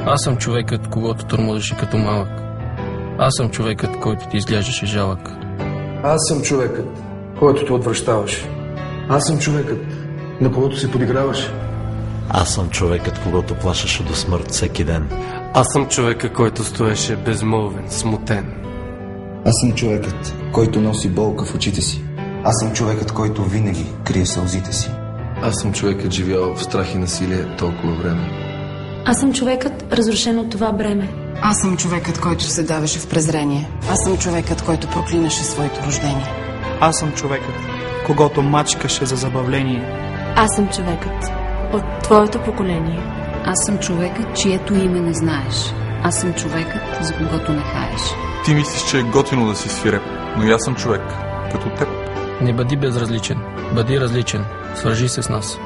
Аз съм човекът, когото тормозеше като малък. Аз съм човекът, който ти изглеждаше жалък. Аз съм човекът, който те отвръщаваш. Аз съм човекът, на когото се подиграваш. Аз съм човекът, когото плашеше до смърт всеки ден. Аз съм човека, който стоеше безмълвен, смутен. Аз съм човекът, който носи болка в очите си. Аз съм човекът, който винаги крие сълзите си. Аз съм човекът, живял в страх и насилие толкова време. Аз съм човекът, разрушен от това бреме. Аз съм човекът, който се давеше в презрение. Аз съм човекът, който проклинаше своето рождение. Аз съм човекът, когото мачкаше за забавление. Аз съм човекът от твоето поколение. Аз съм човекът, чието име не знаеш. Аз съм човекът, за когото не хаеш. Ти мислиш, че е готино да си свиреп, но и аз съм човек, като теб. Не бъди безразличен, бъди различен. Свържи се с нас.